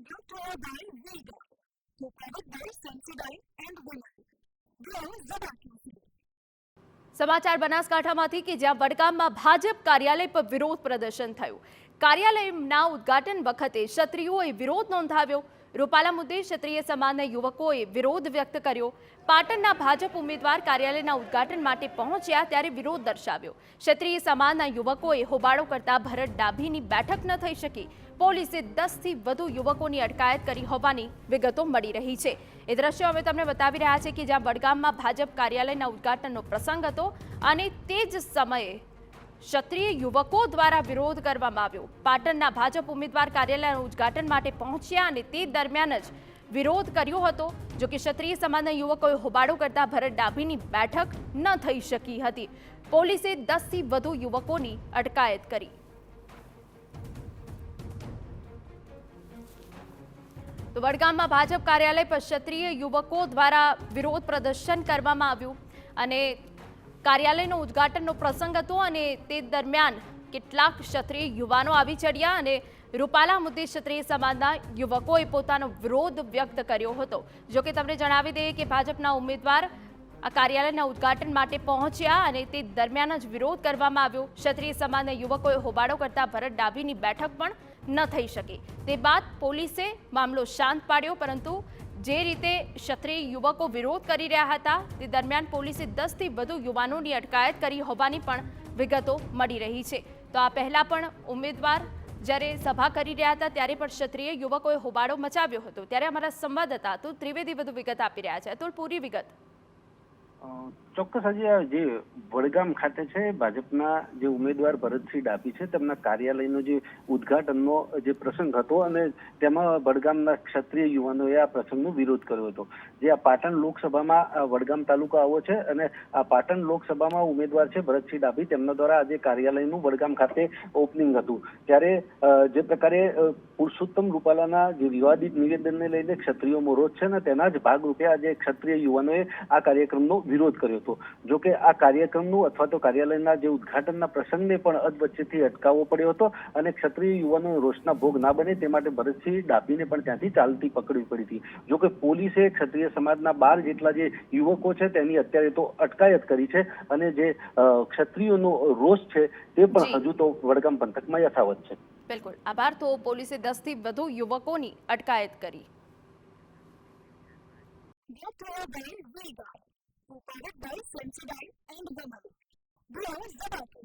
Brought to you by Vega, co-powered by Sensodyne and Women. Grow Zabaki. સમાચાર બનાસકાંઠામાંથી કે જ્યાં વડગામમાં ભાજપ કાર્યાલય પર વિરોધ પ્રદર્શન થયું। કાર્યાલયના ઉદ્ઘાટન વખતે ક્ષત્રિયોએ વિરોધ નોંધાવ્યો। રૂપાલા મુદ્દે ક્ષત્રિય સમાજના યુવકોએ વિરોધ વ્યક્ત કર્યો। પાટણના ભાજપ ઉમેદવાર કાર્યાલયના ઉદ્ઘાટન માટે પહોંચ્યા ત્યારે વિરોધ દર્શાવ્યો। ક્ષત્રિય સમાજના યુવકોએ હોબાળો કરતા ભરત ડાભીની બેઠક ન થઈ શકી। પોલીસે 10થી વધુ યુવકોની અટકાયત કરી હોવાની વિગતો મળી રહી છે। એ દ્રશ્યો અમે તમને બતાવી રહ્યા છે કે જ્યાં વડગામમાં ભાજપ કાર્યાલયના ઉદ્ઘાટનનો પ્રસંગ હતો અને તે જ સમયે ક્ષત્રિય યુવકો દ્વારા વિરોધ કરવામાં આવ્યો। પાટણના ભાજપ ઉમેદવાર કાર્યાલયના ઉદ્ઘાટન માટે પહોંચ્યા અને તે દરમિયાન જ વિરોધ કર્યો હતો। જો કે ક્ષત્રિય સમાજના યુવકોએ હોબાળો કરતા ભરત ડાભીની બેઠક ન થઈ શકી હતી। પોલીસે 10થી વધુ યુવકોની અટકાયત કરી। તો વડગામમાં ભાજપ કાર્યાલય પર ક્ષત્રિય યુવકો દ્વારા વિરોધ પ્રદર્શન કરવામાં આવ્યું અને કાર્યાલયનો ઉદ્ઘાટનનો પ્રસંગ હતો અને તે દરમિયાન કેટલાક ક્ષત્રિય યુવાનો આવી ચડ્યા અને રૂપાલા મુદ્દે ક્ષત્રિય સમાજના યુવકોએ પોતાનો વિરોધ વ્યક્ત કર્યો હતો। જો કે તમને જણાવી દઈએ કે ભાજપના ઉમેદવાર આ કાર્યાલયના ઉદ્ઘાટન માટે પહોંચ્યા અને તે દરમિયાન જ વિરોધ કરવામાં આવ્યો। ક્ષત્રિય સમાજના યુવકોએ હોબાળો કરતા ભરત ડાભીની બેઠક પણ ન થઈ શકી। તે બાદ પોલીસે મામલો શાંત પાડ્યો, પરંતુ જે રીતે ક્ષત્રિય યુવકો વિરોધ કરી રહ્યા હતા તે દરમિયાન પોલીસે 10થી વધુ યુવાનોની અટકાયત કરી હોવાની પણ વિગતો મળી રહી છે। તો આ પહેલા પણ ઉમેદવાર જ્યારે સભા કરી રહ્યા હતા ત્યારે પણ ક્ષત્રિય યુવકોએ હોબાળો મચાવ્યો હતો। ત્યારે અમારા સંવાદદાતા અતુલ ત્રિવેદી વધુ વિગત આપી રહ્યા છે। અતુલ, પૂરી વિગત। ચોક્કસ આજે જે વડગામ ખાતે છે ભાજપના જે ઉમેદવાર ભરતસિંહ ડાભી છે તેમના કાર્યાલયનો જે ઉદ્ઘાટનનો જે પ્રસંગ હતો અને તેમાં વડગામના ક્ષત્રિય યુવાનોએ આ પ્રસંગનો વિરોધ કર્યો હતો। જે આ પાટણ લોકસભામાં વડગામ તાલુકો આવો છે અને આ પાટણ લોકસભામાં ઉમેદવાર છે ભરતસિંહ ડાભી, તેમના દ્વારા આજે કાર્યાલયનું વડગામ ખાતે ઓપનિંગ હતું। ત્યારે જે પ્રકારે પુરુષોત્તમ રૂપાલાના જે વિવાદિત નિવેદનને લઈને ક્ષત્રિયોમાં રોષ છે ને તેના જ ભાગરૂપે આજે ક્ષત્રિય યુવાનોએ આ કાર્યક્રમનો વિરોધ કર્યો હતો। જો કે આ કાર્યક્રમનું અથવા તો કાર્યાલયના જે ઉદ્ઘાટનના પ્રસંગને પણ અધવચ્ચેથી અટકાવવો પડ્યો હતો અને ક્ષત્રિય યુવાનો રોષના ભોગ ના બને તે માટે ભરતસિંહ ડાભીને પણ ત્યાંથી ચાલતી પકડવી પડી હતી। જો કે પોલીસે ક્ષત્રિય સમાજના 12 જેટલા જે યુવકો છે તેની અત્યારે તો અટકાયત કરી છે અને જે ક્ષત્રિયોનો રોષ છે તે પણ હજુ તો વડગામ પંથકમાં યથાવત છે। બિલકુલ, આભાર। તો પોલીસે 10થી વધુ યુવકોની અટકાયત કરી। Co-powered by Sensodyne and Women. Grow Zabaki.